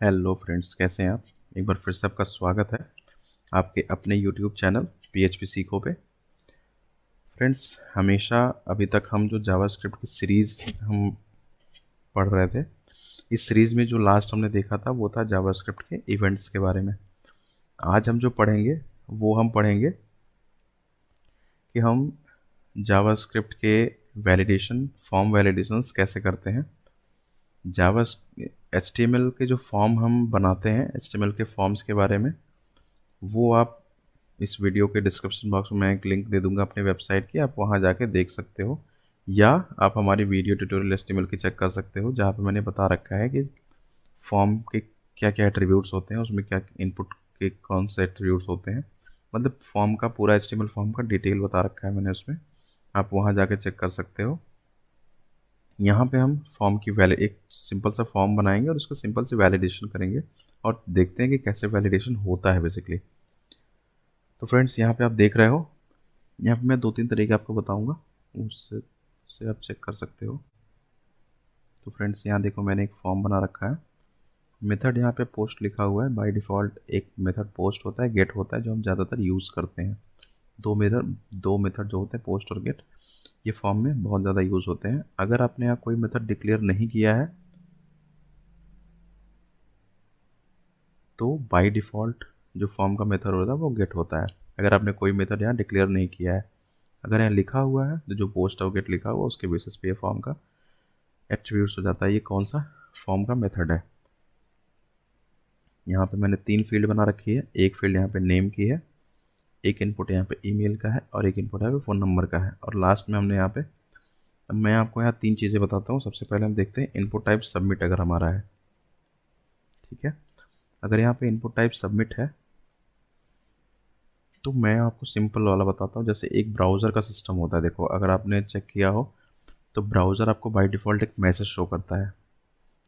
Hello friends, कैसे हैं आप। एक बार फिर से आपका स्वागत है आपके अपने यूट्यूब चैनल पीएचपी सीखो पे। फ्रेंड्स, हमेशा अभी तक हम जो जावास्क्रिप्ट की सीरीज़ हम पढ़ रहे थे, इस सीरीज़ में जो लास्ट हमने देखा था वो था जावास्क्रिप्ट के इवेंट्स के बारे में। आज हम जो पढ़ेंगे वो हम पढ़ेंगे कि हम जावास्क्रिप्ट के वैलिडेशन फॉर्म वैलिडेशंस कैसे करते हैं। जावा एचटीएमएल के जो फॉर्म हम बनाते हैं, एचटीएमएल के फॉर्म्स के बारे में, वो आप इस वीडियो के डिस्क्रिप्शन बॉक्स में मैं एक लिंक दे दूंगा अपने वेबसाइट की, आप वहां जाके देख सकते हो। या आप हमारी वीडियो ट्यूटोरियल एचटीएमएल की चेक कर सकते हो, जहाँ पे मैंने बता रखा है कि फॉर्म के क्या क्या एट्रीब्यूट्स होते हैं, उसमें क्या इनपुट के कौन से एट्रीब्यूट्स होते हैं। मतलब फॉर्म का पूरा एचटीएमएल फॉर्म का डिटेल बता रखा है मैंने उसमें, आप वहाँ जाके चेक कर सकते हो। यहाँ पे हम फॉर्म की एक सिंपल सा फॉर्म बनाएंगे और उसको सिंपल से वैलिडेशन करेंगे और देखते हैं कि कैसे वैलिडेशन होता है बेसिकली। तो फ्रेंड्स, यहाँ पे आप देख रहे हो, यहाँ पे मैं 2-3 तरीके आपको बताऊंगा, उससे आप चेक कर सकते हो। तो फ्रेंड्स, यहाँ देखो मैंने एक फॉर्म बना रखा है। मेथड यहाँ पे पोस्ट लिखा हुआ है। बाय डिफ़ॉल्ट एक मेथड पोस्ट होता है, गेट होता है, जो हम ज़्यादातर यूज़ करते हैं। दो मेथड जो होते हैं, पोस्ट और गेट, ये फॉर्म में बहुत ज़्यादा यूज़ होते हैं। अगर आपने यहाँ कोई मेथड डिक्लेयर नहीं किया है तो बाय डिफ़ॉल्ट जो फॉर्म का मेथड होता है वो गेट होता है। अगर आपने कोई मेथड यहाँ डिक्लेयर नहीं किया है, अगर यहाँ लिखा हुआ है तो जो पोस्ट और गेट लिखा हुआ उसके बेसिस पे ये फॉर्म का एट्रीब्यूट्स हो जाता है। ये कौन सा फॉर्म का मेथड है। यहाँ पे मैंने 3 फील्ड बना रखी है। एक फील्ड यहाँ पे नेम की है, एक इनपुट यहाँ पे ईमेल का है और एक इनपुट यहाँ पे फ़ोन नंबर का है। और लास्ट में हमने यहाँ पे, अब मैं आपको यहाँ 3 चीज़ें बताता हूँ। सबसे पहले हम देखते हैं इनपुट टाइप सबमिट अगर हमारा है, ठीक है। अगर यहाँ पे इनपुट टाइप सबमिट है तो मैं आपको सिंपल वाला बताता हूँ। जैसे एक ब्राउज़र का सिस्टम होता है, देखो अगर आपने चेक किया हो तो ब्राउज़र आपको बाय डिफ़ॉल्ट एक मैसेज शो करता है।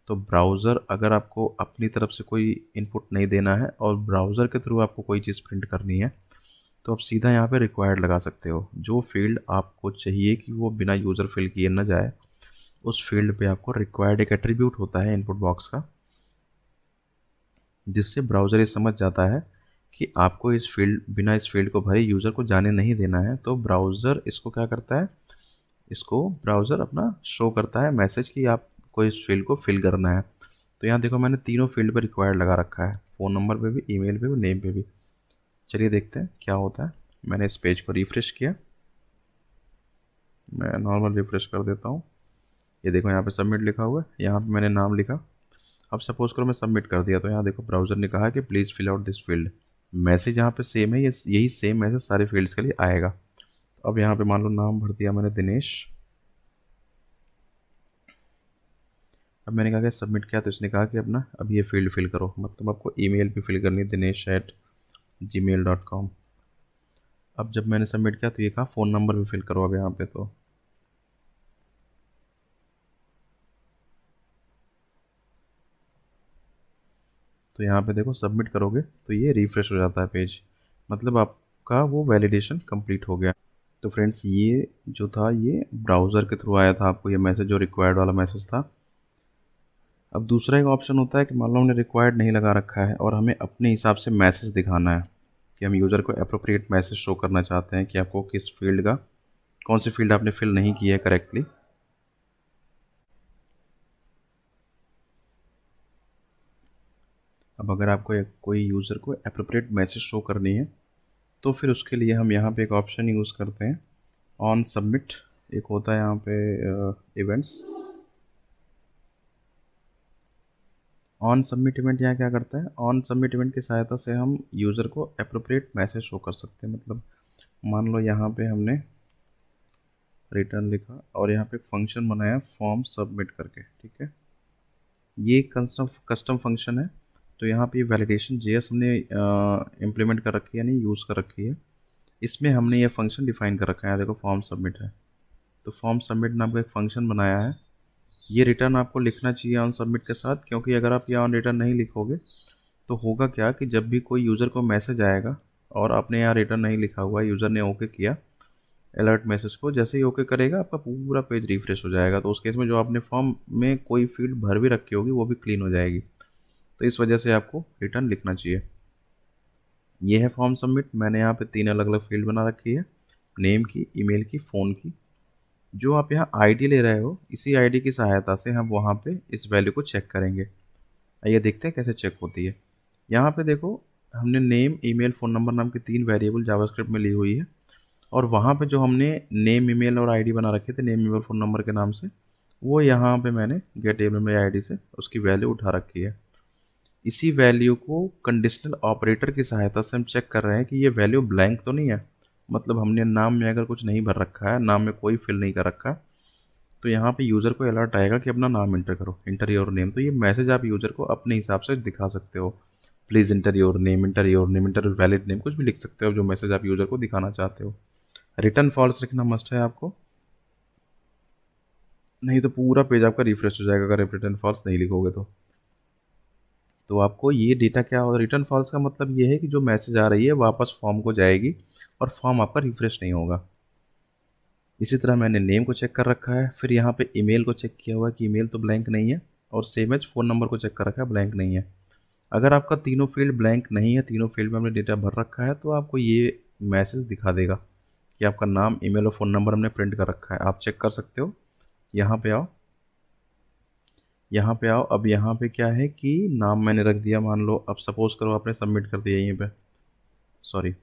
तो ब्राउज़र अगर आपको अपनी तरफ से कोई इनपुट नहीं देना है और ब्राउज़र के थ्रू आपको कोई चीज़ प्रिंट करनी है, तो आप सीधा यहाँ पे रिक्वायर्ड लगा सकते हो। जो फील्ड आपको चाहिए कि वो बिना यूज़र फिल किए ना जाए, उस फील्ड पे आपको रिक्वायर्ड एक एट्रीब्यूट होता है इनपुट बॉक्स का, जिससे ब्राउज़र ये समझ जाता है कि आपको बिना इस फील्ड को भरे यूज़र को जाने नहीं देना है। तो ब्राउज़र इसको क्या करता है, इसको ब्राउज़र अपना शो करता है मैसेज कि आपको इस फील्ड को फिल करना है। तो यहाँ देखो मैंने तीनों फील्ड पे रिक्वायर्ड लगा रखा है, फ़ोन नंबर पे भी, ईमेल पे भी, नेम पे भी। चलिए देखते हैं क्या होता है। मैंने इस पेज को रिफ्रेश किया, मैं नॉर्मल रिफ्रेश कर देता हूँ। ये देखो यहाँ पे सबमिट लिखा हुआ है, यहाँ पे मैंने नाम लिखा। अब सपोज करो मैं सबमिट कर दिया, तो यहाँ देखो ब्राउज़र ने कहा कि please fill out this field. Message यहाँ पे सेम है, ये यही सेम मैसेज सारे फील्ड्स के लिए आएगा। अब यहाँ पे मान लो नाम भर दिया मैंने दिनेश। अब मैंने कहा कि सबमिट किया, तो इसने कहा कि अपना अब ये फील्ड फिल करो। मतलब आपको ईमेल भी फिल करनी है, dinesh@gmail.com। अब जब मैंने सबमिट किया तो ये कहा फ़ोन नंबर भी फिल करो अब यहाँ पे। तो यहाँ पे देखो सबमिट करोगे तो ये रिफ्रेश हो जाता है पेज, मतलब आपका वो वैलिडेशन कंप्लीट हो गया। तो फ्रेंड्स, ये जो था ये ब्राउज़र के थ्रू आया था आपको ये मैसेज, जो रिक्वायर्ड वाला मैसेज था। अब दूसरा एक ऑप्शन होता है कि मान लो हमने रिक्वायर्ड नहीं लगा रखा है और हमें अपने हिसाब से मैसेज दिखाना है, कि हम यूज़र को अप्रोप्रिएट मैसेज शो करना चाहते हैं कि आपको किस फील्ड का, कौन सी फील्ड आपने फिल नहीं की है करेक्टली। अब अगर आपको कोई यूज़र को अप्रोप्रिएट मैसेज शो करनी है तो फिर उसके लिए हम यहाँ पे एक ऑप्शन यूज़ करते हैं, ऑन सबमिट। एक होता है यहाँ पे इवेंट्स। ऑन सबमिट इवेंट यहाँ क्या करता है, ऑन सबमिट इवेंट की सहायता से हम यूज़र को अप्रोप्रिएट मैसेज शो कर सकते हैं। मतलब मान लो यहाँ पे हमने रिटर्न लिखा और यहाँ पे एक फंक्शन बनाया फॉर्म सबमिट करके, ठीक है। ये एक कस्टम फंक्शन है। तो यहाँ पे वैलिडेशन जेएस हमने इम्प्लीमेंट कर रखी है, यानी यूज़ कर रखी है। इसमें हमने ये फंक्शन डिफाइन कर रखा है, देखो फॉर्म सबमिट है, तो फॉर्म सबमिट नाम का एक फंक्शन बनाया है। ये रिटर्न आपको लिखना चाहिए ऑन सबमिट के साथ, क्योंकि अगर आप ये ऑन रिटर्न नहीं लिखोगे तो होगा क्या कि जब भी कोई यूज़र को मैसेज आएगा और आपने यहाँ रिटर्न नहीं लिखा हुआ है, यूज़र ने ओके किया अलर्ट मैसेज को, जैसे ही ओके करेगा आपका पूरा पेज रिफ्रेश हो जाएगा। तो उस केस में जो आपने फॉर्म में कोई फील्ड भर भी रखी होगी वो भी क्लीन हो जाएगी। तो इस वजह से आपको रिटर्न लिखना चाहिए। ये है फॉर्म सबमिट। मैंने यहाँ पे 3 अलग अलग फील्ड बना रखी है, नेम की, ईमेल की, फ़ोन की। जो आप यहाँ आईडी ले रहे हो, इसी आईडी की सहायता से हम वहाँ पे इस वैल्यू को चेक करेंगे। आइए देखते हैं कैसे चेक होती है। यहाँ पे देखो, हमने नेम, ईमेल, फ़ोन नंबर नाम की 3 वेरिएबल जावास्क्रिप्ट में ली हुई है, और वहाँ पे जो हमने नेम, ईमेल और आईडी बना रखे थे, नेम, ईमेल, फ़ोन नंबर के नाम से, वो यहाँ पे मैंने गेट एम्प्लॉयी आईडी से उसकी वैल्यू उठा रखी है। इसी वैल्यू को कंडीशनल ऑपरेटर की सहायता से हम चेक कर रहे हैं कि ये वैल्यू ब्लैंक तो नहीं है। मतलब हमने नाम में अगर कुछ नहीं भर रखा है, नाम में कोई फिल नहीं कर रखा, तो यहाँ पे यूज़र को अलर्ट आएगा कि अपना नाम इंटर करो, इंटर योर नेम। तो ये मैसेज आप यूज़र को अपने हिसाब से दिखा सकते हो। Please inter your name, inter your name, inter valid name, कुछ भी लिख सकते हो जो मैसेज आप यूज़र को दिखाना चाहते हो। रिटर्न फॉल्स लिखना मस्ट है आपको, नहीं तो पूरा पेज आपका रिफ्रेश हो जाएगा अगर आप रिटर्न फॉल्स नहीं लिखोगे तो आपको ये डेटा क्या होगा, रिटर्न फॉल्स का मतलब ये है कि जो मैसेज आ रही है वापस फॉर्म को जाएगी और फॉर्म आपका रिफ्रेश नहीं होगा। इसी तरह मैंने नेम को चेक कर रखा है, फिर यहाँ पे ईमेल को चेक किया हुआ है कि ईमेल तो ब्लैंक नहीं है, और सेम एज फ़ोन नंबर को चेक कर रखा है, ब्लैंक नहीं है। अगर आपका तीनों फील्ड ब्लैंक नहीं है, तीनों फील्ड में हमने डेटा भर रखा है, तो आपको ये मैसेज दिखा देगा कि आपका नाम, ईमेल और फ़ोन नंबर हमने प्रिंट कर रखा है। आप चेक कर सकते हो। यहाँ पे आओ, यहाँ पे आओ। अब यहाँ पे क्या है कि नाम मैंने रख दिया, मान लो। अब सपोज़ करो आपने सबमिट कर दिया यहीं पे, सॉरी,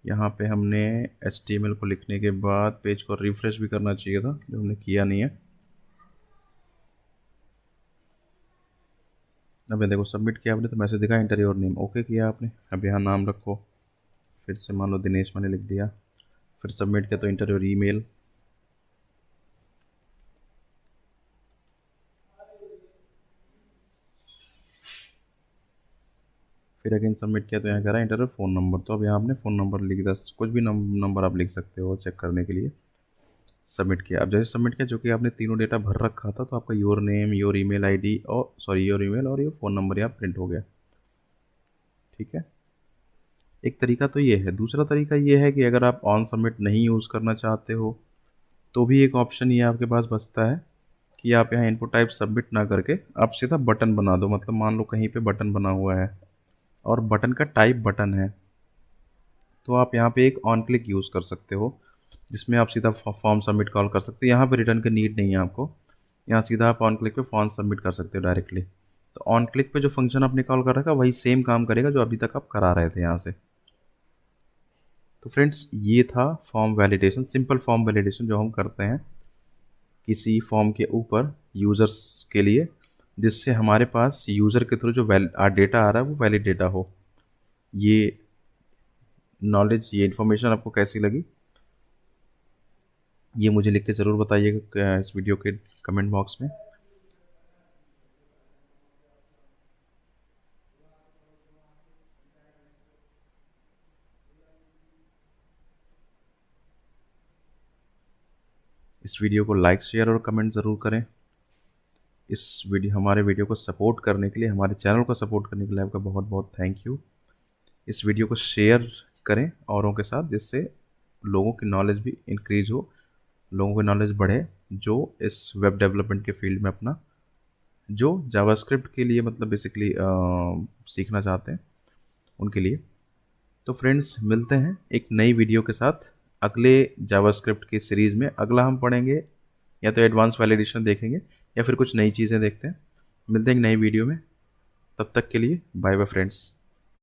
यहाँ पे हमने HTML को लिखने के बाद पेज को रिफ्रेश भी करना चाहिए था, जो हमने किया नहीं है। अब ये देखो, सबमिट किया आपने तो मैसेज दिखा, इंटर योर नेम, ओके किया आपने। अब यहाँ नाम रखो, फिर से मान लो दिनेश मैंने लिख दिया, फिर सबमिट किया तो इंटर योर ईमेल, फिर अगेन सबमिट किया तो यहाँ कह रहा है इंटर योर फ़ोन नंबर। तो अब यहाँ आपने फ़ोन नंबर लिख दिया, कुछ भी नंबर आप लिख सकते हो चेक करने के लिए। सबमिट किया। अब जैसे सबमिट किया, जो कि आपने तीनों डेटा भर रखा था, तो आपका your name, your email ID और सॉरी योर ईमेल और योर फ़ोन नंबर यहाँ प्रिंट हो गया। ठीक है, एक तरीका तो ये है। दूसरा तरीका ये है कि अगर आप ऑन सबमिट नहीं यूज़ करना चाहते हो, तो भी एक ऑप्शन ये आपके पास बचता है कि आप यहाँ इनपुट टाइप सबमिट ना करके आप सीधा बटन बना दो। मतलब मान लो कहीं पे बटन बना हुआ है और बटन का टाइप बटन है, तो आप यहाँ पे एक ऑन क्लिक यूज़ कर सकते हो, जिसमें आप सीधा फॉर्म सबमिट कॉल कर सकते हो। यहाँ पे रिटर्न की नीड नहीं है आपको, यहाँ सीधा आप ऑन क्लिक पे फॉर्म सबमिट कर सकते हो डायरेक्टली। तो ऑन क्लिक पे जो फंक्शन आपने कॉल कर रखा है, वही सेम काम करेगा जो अभी तक आप करा रहे थे यहाँ से। तो फ्रेंड्स, ये था form validation, simple form validation जो हम करते हैं किसी फॉर्म के ऊपर यूज़र्स के लिए, जिससे हमारे पास यूज़र के थ्रू जो डेटा आ रहा है वो वैलिड डेटा हो। ये नॉलेज, ये इन्फॉर्मेशन आपको कैसी लगी, ये मुझे लिख के ज़रूर बताइएगा इस वीडियो के कमेंट बॉक्स में। इस वीडियो को लाइक, शेयर और कमेंट ज़रूर करें। हमारे वीडियो को सपोर्ट करने के लिए, हमारे चैनल को सपोर्ट करने के लिए आपका बहुत बहुत थैंक यू। इस वीडियो को शेयर करें औरों के साथ, जिससे लोगों की नॉलेज भी इंक्रीज़ हो, लोगों की नॉलेज बढ़े, जो इस वेब डेवलपमेंट के फील्ड में अपना, जो जावास्क्रिप्ट के लिए मतलब बेसिकली सीखना चाहते हैं उनके लिए। तो फ्रेंड्स, मिलते हैं एक नई वीडियो के साथ अगले जावास्क्रिप्ट की सीरीज़ में। अगला हम पढ़ेंगे या तो एडवांस वैलिडेशन देखेंगे या फिर कुछ नई चीज़ें देखते हैं। मिलते हैं एक नई वीडियो में, तब तक के लिए बाय बाय फ्रेंड्स।